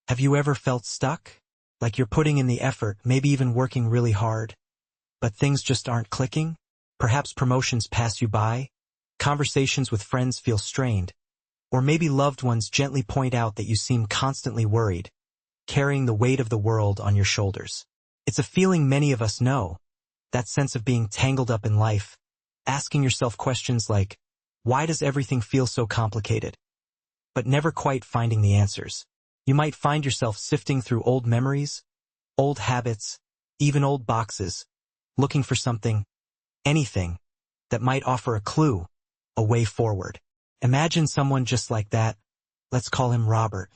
Have you ever felt stuck? Like you're putting in the effort, maybe even working really hard, but things just aren't clicking? Perhaps promotions pass you by, conversations with friends feel strained, or maybe loved ones gently point out that you seem constantly worried, carrying the weight of the world on your shoulders. It's a feeling many of us know, that sense of being tangled up in life, asking yourself questions like, why does everything feel so complicated? But never quite finding the answers. You might find yourself sifting through old memories, old habits, even old boxes, looking for something, anything, that might offer a clue, a way forward. Imagine someone just like that. Let's call him Robert.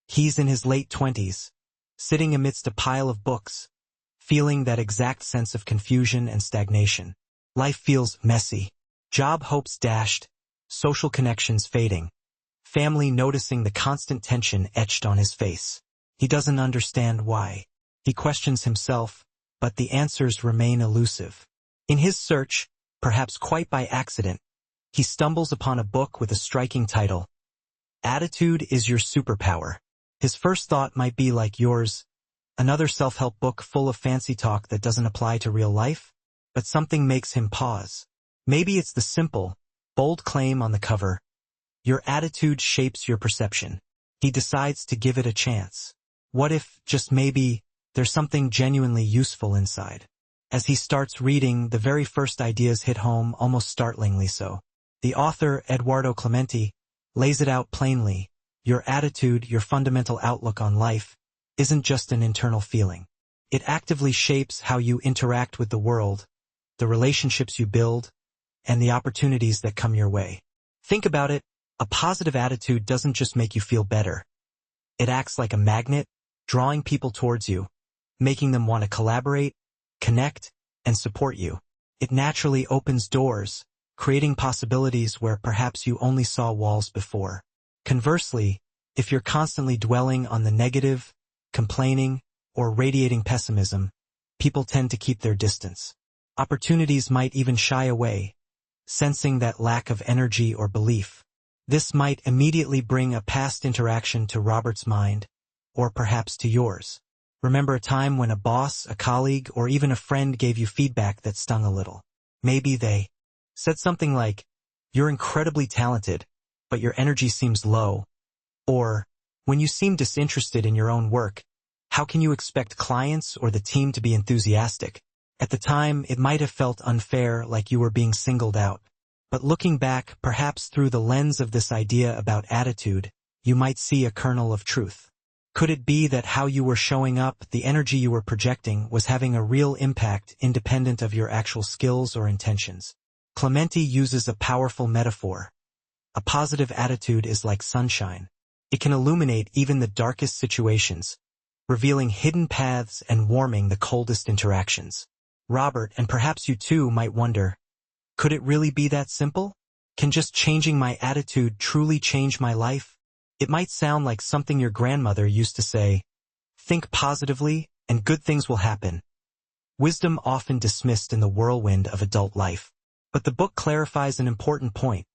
He's in his late 20s, sitting amidst a pile of books, feeling that exact sense of confusion and stagnation. Life feels messy. Job hopes dashed, social connections fading, family noticing the constant tension etched on his face. He doesn't understand why. He questions himself, but the answers remain elusive. In his search, perhaps quite by accident, he stumbles upon a book with a striking title, Attitude Is Your Superpower. His first thought might be like yours, another self-help book full of fancy talk that doesn't apply to real life, but something makes him pause. Maybe it's the simple, bold claim on the cover, your attitude shapes your perception. He decides to give it a chance. What if, just maybe, there's something genuinely useful inside? As he starts reading, the very first ideas hit home, almost startlingly so. The author, Eduardo Clemente, lays it out plainly. Your attitude, your fundamental outlook on life, isn't just an internal feeling. It actively shapes how you interact with the world, the relationships you build, and the opportunities that come your way. Think about it. A positive attitude doesn't just make you feel better. It acts like a magnet, drawing people towards you, making them want to collaborate, connect, and support you. It naturally opens doors, creating possibilities where perhaps you only saw walls before. Conversely, if you're constantly dwelling on the negative, complaining, or radiating pessimism, people tend to keep their distance. Opportunities might even shy away, sensing that lack of energy or belief. This might immediately bring a past interaction to Robert's mind, or perhaps to yours. Remember a time when a boss, a colleague, or even a friend gave you feedback that stung a little. Maybe they said something like, "You're incredibly talented, but your energy seems low." Or, "When you seem disinterested in your own work, how can you expect clients or the team to be enthusiastic?" At the time, it might have felt unfair, like you were being singled out. But looking back, perhaps through the lens of this idea about attitude, you might see a kernel of truth. Could it be that how you were showing up, the energy you were projecting, was having a real impact independent of your actual skills or intentions? Clemente uses a powerful metaphor. A positive attitude is like sunshine. It can illuminate even the darkest situations, revealing hidden paths and warming the coldest interactions. Robert, and perhaps you too, might wonder, could it really be that simple? Can just changing my attitude truly change my life? It might sound like something your grandmother used to say, think positively, and good things will happen. Wisdom often dismissed in the whirlwind of adult life. But the book clarifies an important point.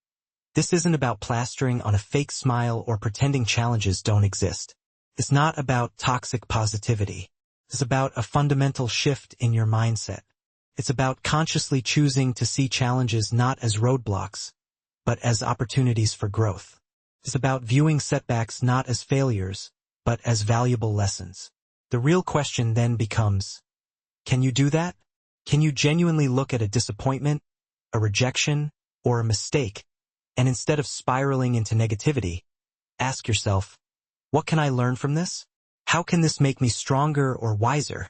This isn't about plastering on a fake smile or pretending challenges don't exist. It's not about toxic positivity. It's about a fundamental shift in your mindset. It's about consciously choosing to see challenges not as roadblocks, but as opportunities for growth. It's about viewing setbacks not as failures, but as valuable lessons. The real question then becomes, can you do that? Can you genuinely look at a disappointment, a rejection, or a mistake, and instead of spiraling into negativity, ask yourself, what can I learn from this? How can this make me stronger or wiser?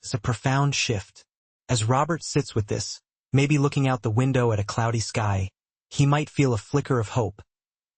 It's a profound shift. As Robert sits with this, maybe looking out the window at a cloudy sky, he might feel a flicker of hope,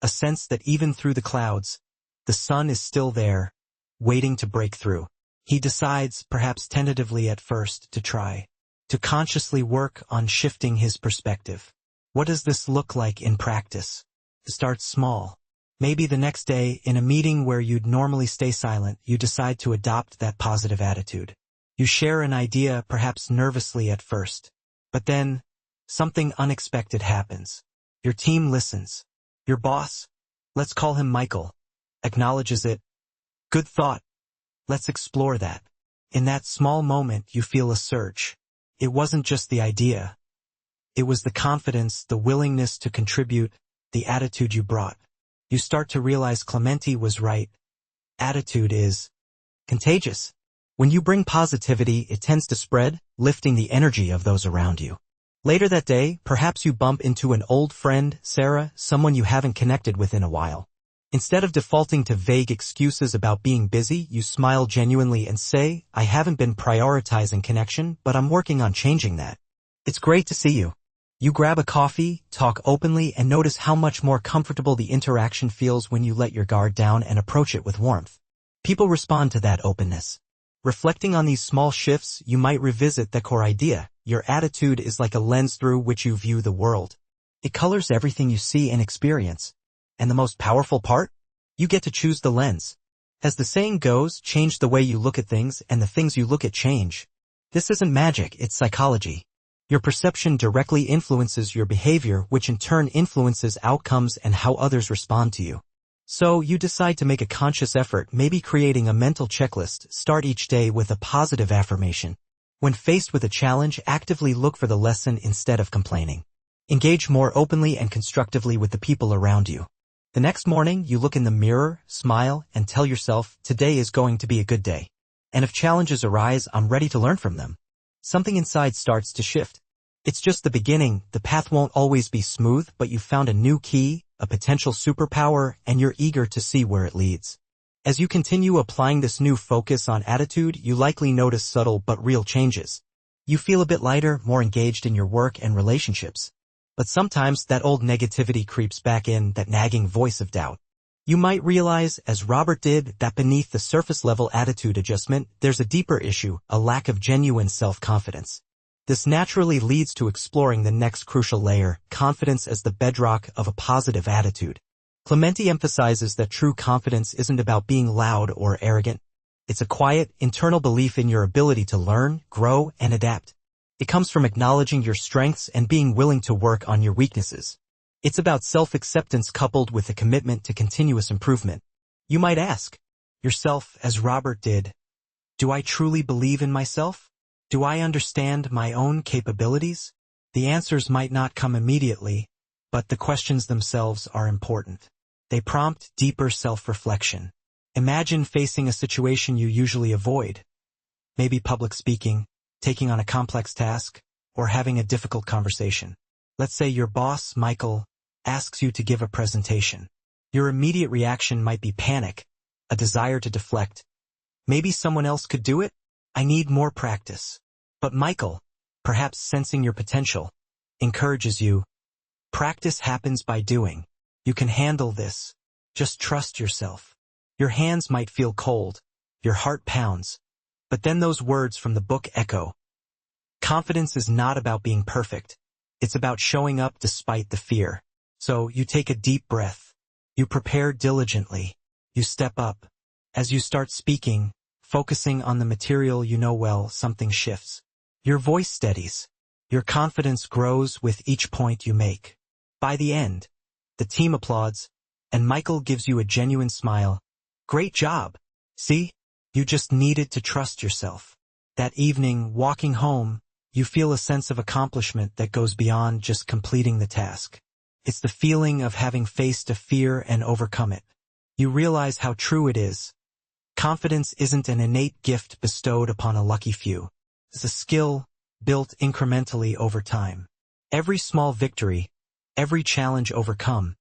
a sense that even through the clouds, the sun is still there, waiting to break through. He decides, perhaps tentatively at first, to try, to consciously work on shifting his perspective. What does this look like in practice? Start small. Maybe the next day, in a meeting where you'd normally stay silent, you decide to adopt that positive attitude. You share an idea, perhaps nervously at first, but then something unexpected happens. Your team listens. Your boss, let's call him Michael, acknowledges it. Good thought, Let's explore that. In that small moment, you feel a surge. It wasn't just the idea. It was the confidence, the willingness to contribute, the attitude you brought. You start to realize Clemente was right. Attitude is contagious. When you bring positivity, it tends to spread, lifting the energy of those around you. Later that day, perhaps you bump into an old friend, Sarah, someone you haven't connected with in a while. Instead of defaulting to vague excuses about being busy, you smile genuinely and say, I haven't been prioritizing connection, but I'm working on changing that. It's great to see you. You grab a coffee, talk openly, and notice how much more comfortable the interaction feels when you let your guard down and approach it with warmth. People respond to that openness. Reflecting on these small shifts, you might revisit the core idea. Your attitude is like a lens through which you view the world. It colors everything you see and experience. And the most powerful part? You get to choose the lens. As the saying goes, change the way you look at things and the things you look at change. This isn't magic, it's psychology. Your perception directly influences your behavior, which in turn influences outcomes and how others respond to you. So you decide to make a conscious effort, maybe creating a mental checklist. Start each day with a positive affirmation. When faced with a challenge, actively look for the lesson instead of complaining. Engage more openly and constructively with the people around you. The next morning, you look in the mirror, smile, and tell yourself, today is going to be a good day. And if challenges arise, I'm ready to learn from them. Something inside starts to shift. It's just the beginning. The path won't always be smooth, but you've found a new key, a potential superpower, and you're eager to see where it leads. As you continue applying this new focus on attitude, you likely notice subtle but real changes. You feel a bit lighter, more engaged in your work and relationships. But sometimes that old negativity creeps back in, that nagging voice of doubt. You might realize, as Robert did, that beneath the surface-level attitude adjustment, there's a deeper issue, a lack of genuine self-confidence. This naturally leads to exploring the next crucial layer, confidence as the bedrock of a positive attitude. Clemente emphasizes that true confidence isn't about being loud or arrogant. It's a quiet, internal belief in your ability to learn, grow, and adapt. It comes from acknowledging your strengths and being willing to work on your weaknesses. It's about self-acceptance coupled with a commitment to continuous improvement. You might ask yourself, as Robert did, do I truly believe in myself? Do I understand my own capabilities? The answers might not come immediately, but the questions themselves are important. They prompt deeper self-reflection. Imagine facing a situation you usually avoid. Maybe public speaking, taking on a complex task, or having a difficult conversation. Let's say your boss, Michael, asks you to give a presentation. Your immediate reaction might be panic, a desire to deflect. Maybe someone else could do it? I need more practice. But Michael, perhaps sensing your potential, encourages you. Practice happens by doing. You can handle this. Just trust yourself. Your hands might feel cold. Your heart pounds. But then those words from the book echo. Confidence is not about being perfect. It's about showing up despite the fear. So you take a deep breath. You prepare diligently. You step up. As you start speaking, focusing on the material you know well, something shifts. Your voice steadies. Your confidence grows with each point you make. By the end, the team applauds, and Michael gives you a genuine smile. Great job. See? You just needed to trust yourself. That evening, walking home, you feel a sense of accomplishment that goes beyond just completing the task. It's the feeling of having faced a fear and overcome it. You realize how true it is. Confidence isn't an innate gift bestowed upon a lucky few. It's a skill built incrementally over time. Every small victory, every challenge overcome,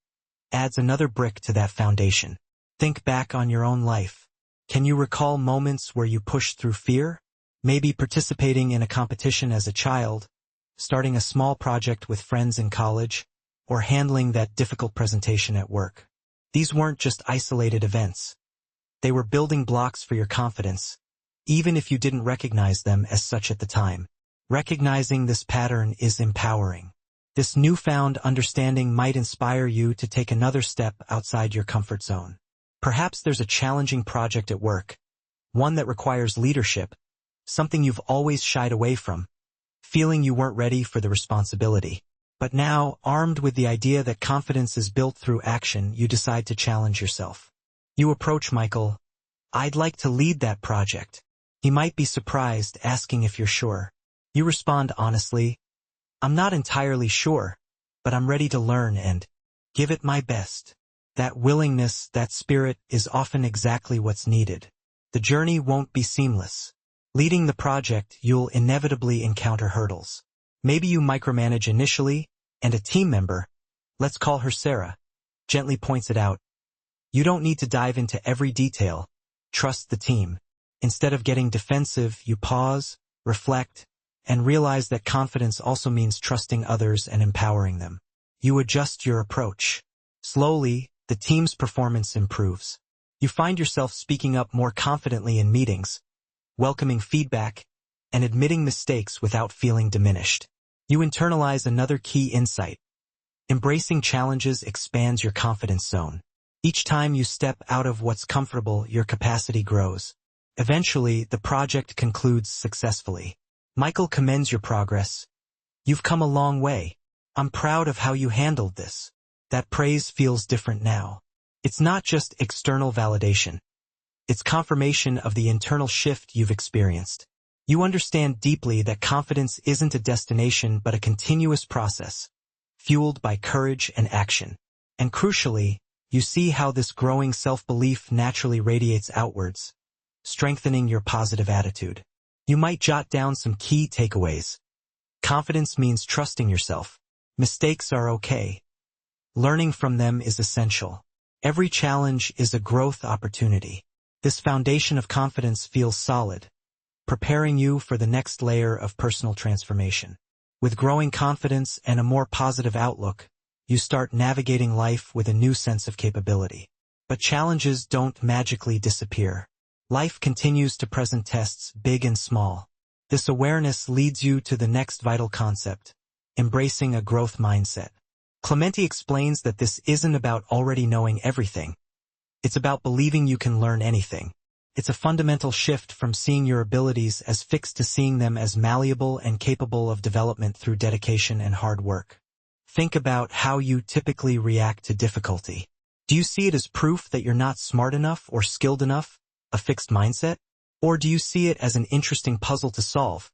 adds another brick to that foundation. Think back on your own life. Can you recall moments where you pushed through fear? Maybe participating in a competition as a child, starting a small project with friends in college, or handling that difficult presentation at work. These weren't just isolated events. They were building blocks for your confidence, even if you didn't recognize them as such at the time. Recognizing this pattern is empowering. This newfound understanding might inspire you to take another step outside your comfort zone. Perhaps there's a challenging project at work, one that requires leadership, something you've always shied away from, feeling you weren't ready for the responsibility. But now, armed with the idea that confidence is built through action, you decide to challenge yourself. You approach Michael, "I'd like to lead that project." He might be surprised, asking if you're sure. You respond honestly, "I'm not entirely sure, but I'm ready to learn and give it my best." That willingness, that spirit, is often exactly what's needed. The journey won't be seamless. Leading the project, you'll inevitably encounter hurdles. Maybe you micromanage initially, and a team member, let's call her Sarah, gently points it out. You don't need to dive into every detail. Trust the team. Instead of getting defensive, you pause, reflect, and realize that confidence also means trusting others and empowering them. You adjust your approach. Slowly, the team's performance improves. You find yourself speaking up more confidently in meetings, welcoming feedback, and admitting mistakes without feeling diminished. You internalize another key insight. Embracing challenges expands your confidence zone. Each time you step out of what's comfortable, your capacity grows. Eventually, the project concludes successfully. Michael commends your progress. "You've come a long way. I'm proud of how you handled this." That praise feels different now. It's not just external validation. It's confirmation of the internal shift you've experienced. You understand deeply that confidence isn't a destination but a continuous process, fueled by courage and action. And crucially, you see how this growing self-belief naturally radiates outwards, strengthening your positive attitude. You might jot down some key takeaways. Confidence means trusting yourself. Mistakes are okay. Learning from them is essential. Every challenge is a growth opportunity. This foundation of confidence feels solid, preparing you for the next layer of personal transformation. With growing confidence and a more positive outlook, you start navigating life with a new sense of capability. But challenges don't magically disappear. Life continues to present tests, big and small. This awareness leads you to the next vital concept, embracing a growth mindset. Clemente explains that this isn't about already knowing everything. It's about believing you can learn anything. It's a fundamental shift from seeing your abilities as fixed to seeing them as malleable and capable of development through dedication and hard work. Think about how you typically react to difficulty. Do you see it as proof that you're not smart enough or skilled enough, a fixed mindset? Or do you see it as an interesting puzzle to solve,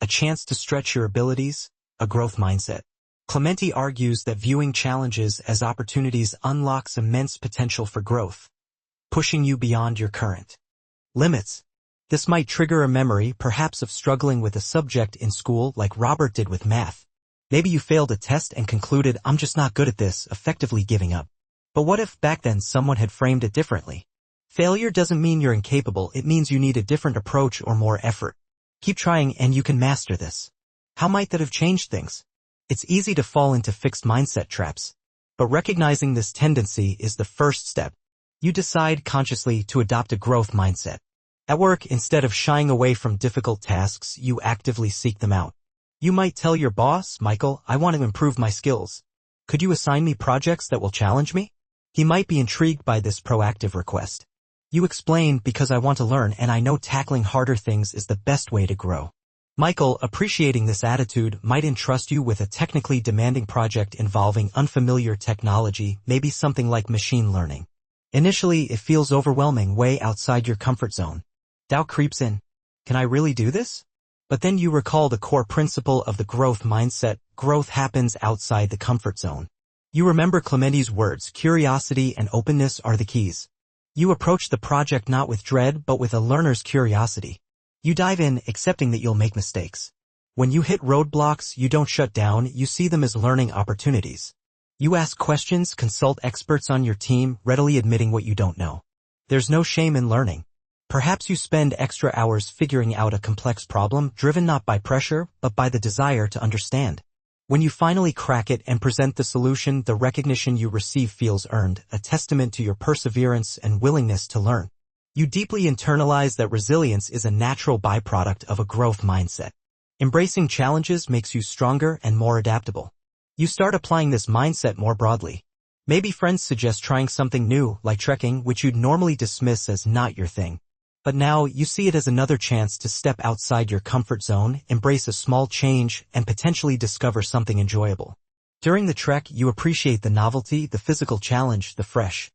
a chance to stretch your abilities, a growth mindset? Clemente argues that viewing challenges as opportunities unlocks immense potential for growth, pushing you beyond your current limits. This might trigger a memory, perhaps of struggling with a subject in school like Robert did with math. Maybe you failed a test and concluded, "I'm just not good at this," effectively giving up. But what if back then someone had framed it differently? Failure doesn't mean you're incapable, it means you need a different approach or more effort. Keep trying and you can master this. How might that have changed things? It's easy to fall into fixed mindset traps, but recognizing this tendency is the first step. You decide consciously to adopt a growth mindset. At work, instead of shying away from difficult tasks, you actively seek them out. You might tell your boss, "Michael, I want to improve my skills. Could you assign me projects that will challenge me?" He might be intrigued by this proactive request. You explain, "Because I want to learn and I know tackling harder things is the best way to grow." Michael, appreciating this attitude, might entrust you with a technically demanding project involving unfamiliar technology, maybe something like machine learning. Initially, it feels overwhelming, way outside your comfort zone. Doubt creeps in. Can I really do this? But then you recall the core principle of the growth mindset: growth happens outside the comfort zone. You remember Clemente's words: curiosity and openness are the keys. You approach the project not with dread, but with a learner's curiosity. You dive in, accepting that you'll make mistakes. When you hit roadblocks, you don't shut down, you see them as learning opportunities. You ask questions, consult experts on your team, readily admitting what you don't know. There's no shame in learning. Perhaps you spend extra hours figuring out a complex problem, driven not by pressure, but by the desire to understand. When you finally crack it and present the solution, the recognition you receive feels earned, a testament to your perseverance and willingness to learn. You deeply internalize that resilience is a natural byproduct of a growth mindset. Embracing challenges makes you stronger and more adaptable. You start applying this mindset more broadly. Maybe friends suggest trying something new, like trekking, which you'd normally dismiss as not your thing. But now you see it as another chance to step outside your comfort zone, embrace a small change, and potentially discover something enjoyable. During the trek, you appreciate the novelty, the physical challenge, the fresh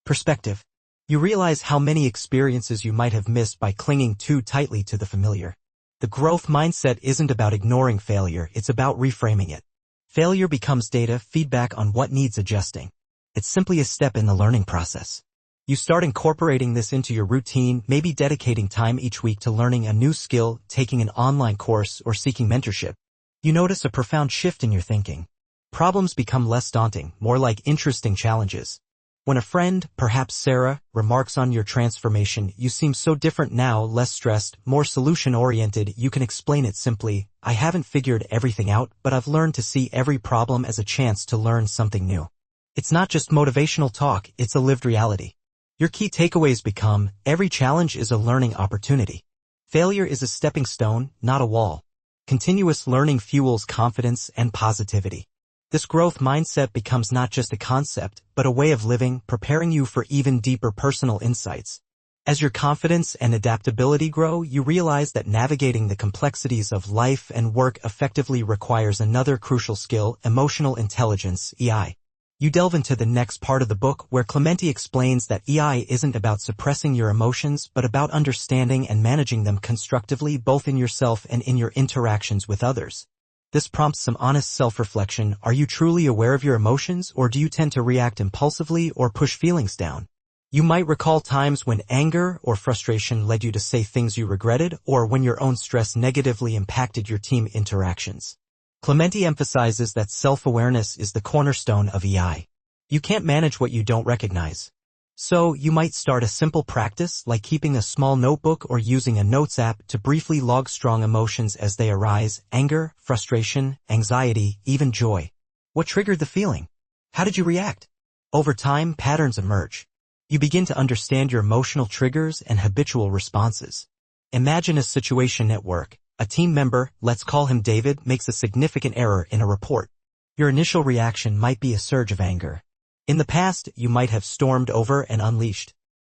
perspective. You realize how many experiences you might have missed by clinging too tightly to the familiar. The growth mindset isn't about ignoring failure, it's about reframing it. Failure becomes data, feedback on what needs adjusting. It's simply a step in the learning process. You start incorporating this into your routine, maybe dedicating time each week to learning a new skill, taking an online course, or seeking mentorship. You notice a profound shift in your thinking. Problems become less daunting, more like interesting challenges. When a friend, perhaps Sarah, remarks on your transformation, you seem so different now, less stressed, more solution-oriented, you can explain it simply, I haven't figured everything out, but I've learned to see every problem as a chance to learn something new. It's not just motivational talk, it's a lived reality. Your key takeaways become, every challenge is a learning opportunity. Failure is a stepping stone, not a wall. Continuous learning fuels confidence and positivity. This growth mindset becomes not just a concept, but a way of living, preparing you for even deeper personal insights. As your confidence and adaptability grow, you realize that navigating the complexities of life and work effectively requires another crucial skill, emotional intelligence, EI. You delve into the next part of the book where Clemente explains that EI isn't about suppressing your emotions but about understanding and managing them constructively both in yourself and in your interactions with others. This prompts some honest self-reflection. Are you truly aware of your emotions, or do you tend to react impulsively or push feelings down? You might recall times when anger or frustration led you to say things you regretted, or when your own stress negatively impacted your team interactions. Clemente emphasizes that self-awareness is the cornerstone of EI. You can't manage what you don't recognize. So, you might start a simple practice like keeping a small notebook or using a notes app to briefly log strong emotions as they arise: anger, frustration, anxiety, even joy. What triggered the feeling? How did you react? Over time, patterns emerge. You begin to understand your emotional triggers and habitual responses. Imagine a situation at work. A team member, let's call him David, makes a significant error in a report. Your initial reaction might be a surge of anger. In the past, you might have stormed over and unleashed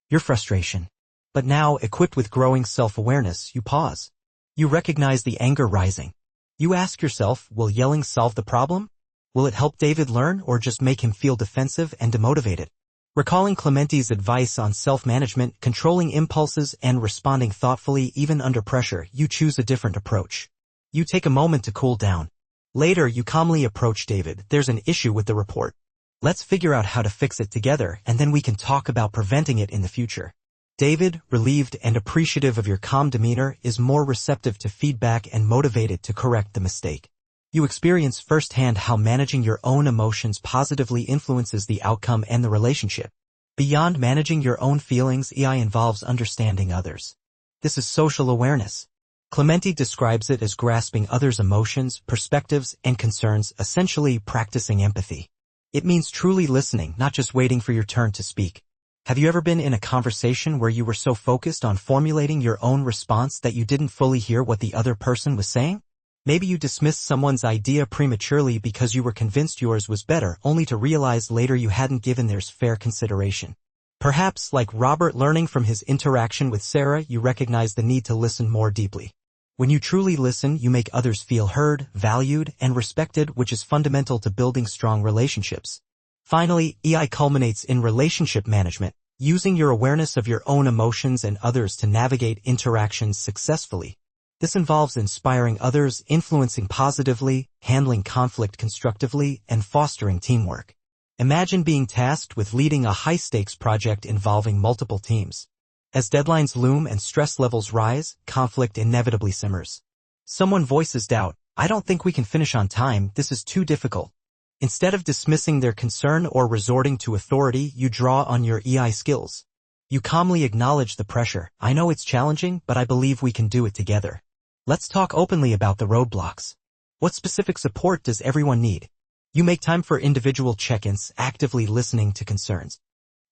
your frustration. But now, equipped with growing self-awareness, you pause. You recognize the anger rising. You ask yourself, will yelling solve the problem? Will it help David learn or just make him feel defensive and demotivated? Recalling Clemente's advice on self-management, controlling impulses, and responding thoughtfully even under pressure, you choose a different approach. You take a moment to cool down. Later, you calmly approach David. There's an issue with the report. Let's figure out how to fix it together, and then we can talk about preventing it in the future. David, relieved and appreciative of your calm demeanor, is more receptive to feedback and motivated to correct the mistake. You experience firsthand how managing your own emotions positively influences the outcome and the relationship. Beyond managing your own feelings, EI involves understanding others. This is social awareness. Clemente describes it as grasping others' emotions, perspectives, and concerns, essentially practicing empathy. It means truly listening, not just waiting for your turn to speak. Have you ever been in a conversation where you were so focused on formulating your own response that you didn't fully hear what the other person was saying? Maybe you dismissed someone's idea prematurely because you were convinced yours was better, only to realize later you hadn't given theirs fair consideration. Perhaps, like Robert learning from his interaction with Sarah, you recognize the need to listen more deeply. When you truly listen, you make others feel heard, valued, and respected, which is fundamental to building strong relationships. Finally, EI culminates in relationship management, using your awareness of your own emotions and others to navigate interactions successfully. This involves inspiring others, influencing positively, handling conflict constructively, and fostering teamwork. Imagine being tasked with leading a high-stakes project involving multiple teams. As deadlines loom and stress levels rise, conflict inevitably simmers. Someone voices doubt. I don't think we can finish on time, this is too difficult. Instead of dismissing their concern or resorting to authority, you draw on your EI skills. You calmly acknowledge the pressure. I know it's challenging, but I believe we can do it together. Let's talk openly about the roadblocks. What specific support does everyone need? You make time for individual check-ins, actively listening to concerns,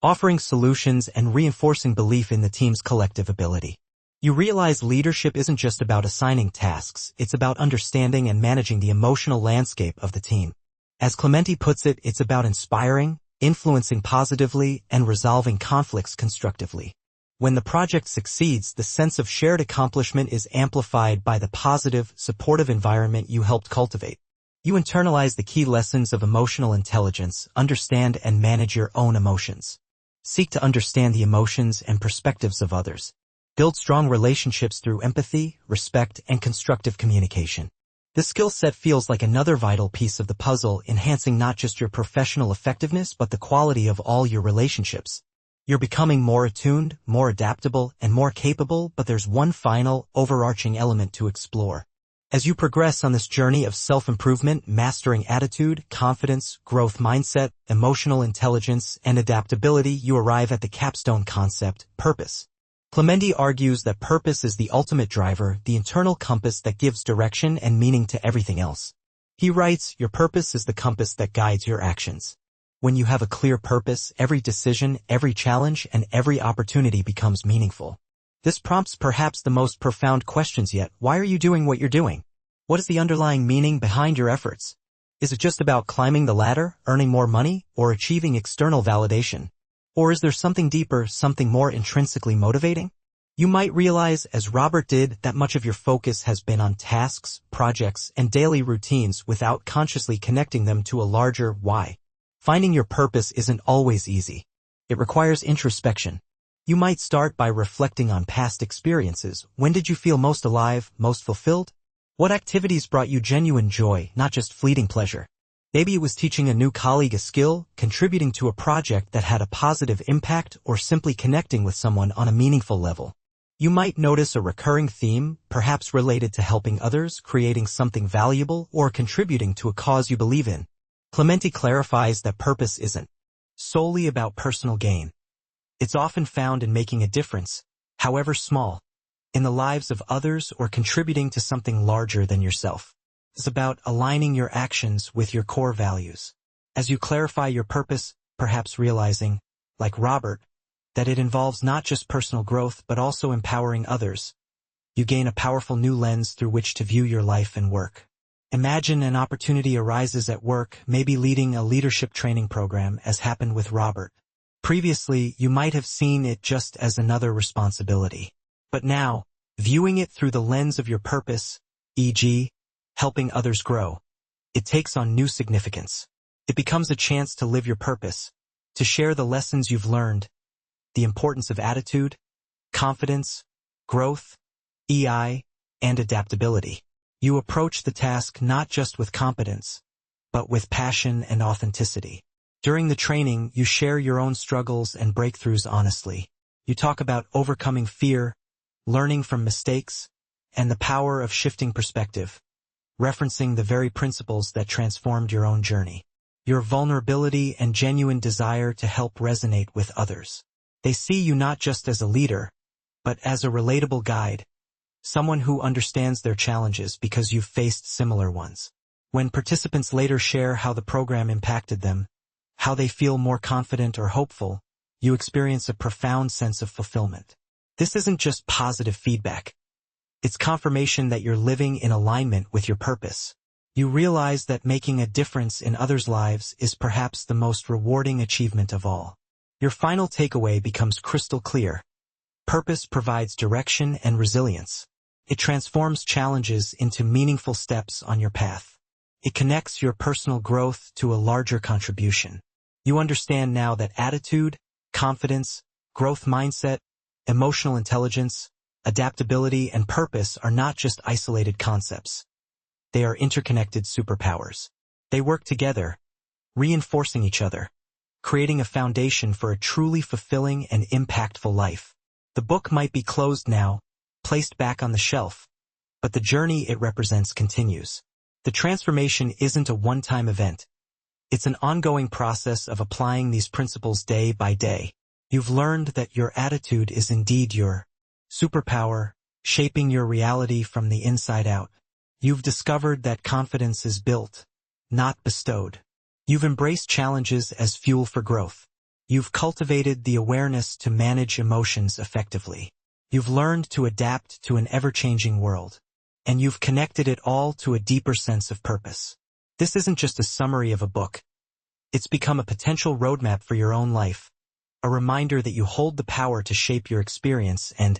offering solutions, and reinforcing belief in the team's collective ability. You realize leadership isn't just about assigning tasks, it's about understanding and managing the emotional landscape of the team. As Clemente puts it, it's about inspiring, influencing positively, and resolving conflicts constructively. When the project succeeds, the sense of shared accomplishment is amplified by the positive, supportive environment you helped cultivate. You internalize the key lessons of emotional intelligence, understand and manage your own emotions. Seek to understand the emotions and perspectives of others. Build strong relationships through empathy, respect, and constructive communication. This skill set feels like another vital piece of the puzzle, enhancing not just your professional effectiveness but the quality of all your relationships. You're becoming more attuned, more adaptable, and more capable, but there's one final, overarching element to explore. As you progress on this journey of self-improvement, mastering attitude, confidence, growth mindset, emotional intelligence, and adaptability, you arrive at the capstone concept, purpose. Clemente argues that purpose is the ultimate driver, the internal compass that gives direction and meaning to everything else. He writes, "Your purpose is the compass that guides your actions." When you have a clear purpose, every decision, every challenge, and every opportunity becomes meaningful. This prompts perhaps the most profound questions yet. Why are you doing what you're doing? What is the underlying meaning behind your efforts? Is it just about climbing the ladder, earning more money, or achieving external validation? Or is there something deeper, something more intrinsically motivating? You might realize, as Robert did, that much of your focus has been on tasks, projects, and daily routines without consciously connecting them to a larger why. Finding your purpose isn't always easy. It requires introspection. You might start by reflecting on past experiences. When did you feel most alive, most fulfilled? What activities brought you genuine joy, not just fleeting pleasure? Maybe it was teaching a new colleague a skill, contributing to a project that had a positive impact, or simply connecting with someone on a meaningful level. You might notice a recurring theme, perhaps related to helping others, creating something valuable, or contributing to a cause you believe in. Clemente clarifies that purpose isn't solely about personal gain. It's often found in making a difference, however small, in the lives of others or contributing to something larger than yourself. It's about aligning your actions with your core values. As you clarify your purpose, perhaps realizing, like Robert, that it involves not just personal growth but also empowering others, you gain a powerful new lens through which to view your life and work. Imagine an opportunity arises at work, maybe leading a leadership training program, as happened with Robert. Previously, you might have seen it just as another responsibility. But now, viewing it through the lens of your purpose, e.g., helping others grow, it takes on new significance. It becomes a chance to live your purpose, to share the lessons you've learned, the importance of attitude, confidence, growth, EI, and adaptability. You approach the task not just with competence, but with passion and authenticity. During the training, you share your own struggles and breakthroughs honestly. You talk about overcoming fear, learning from mistakes, and the power of shifting perspective, referencing the very principles that transformed your own journey. Your vulnerability and genuine desire to help resonate with others. They see you not just as a leader, but as a relatable guide, someone who understands their challenges because you've faced similar ones. When participants later share how the program impacted them, how they feel more confident or hopeful, you experience a profound sense of fulfillment. This isn't just positive feedback. It's confirmation that you're living in alignment with your purpose. You realize that making a difference in others' lives is perhaps the most rewarding achievement of all. Your final takeaway becomes crystal clear. Purpose provides direction and resilience. It transforms challenges into meaningful steps on your path. It connects your personal growth to a larger contribution. You understand now that attitude, confidence, growth mindset, emotional intelligence, adaptability, and purpose are not just isolated concepts. They are interconnected superpowers. They work together, reinforcing each other, creating a foundation for a truly fulfilling and impactful life. The book might be closed now, placed back on the shelf, but the journey it represents continues. The transformation isn't a one-time event. It's an ongoing process of applying these principles day by day. You've learned that your attitude is indeed your superpower, shaping your reality from the inside out. You've discovered that confidence is built, not bestowed. You've embraced challenges as fuel for growth. You've cultivated the awareness to manage emotions effectively. You've learned to adapt to an ever-changing world. And you've connected it all to a deeper sense of purpose. This isn't just a summary of a book. It's become a potential roadmap for your own life, a reminder that you hold the power to shape your experience and,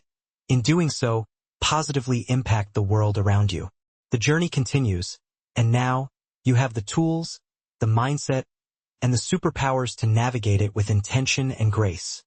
in doing so, positively impact the world around you. The journey continues, and now, you have the tools, the mindset, and the superpowers to navigate it with intention and grace.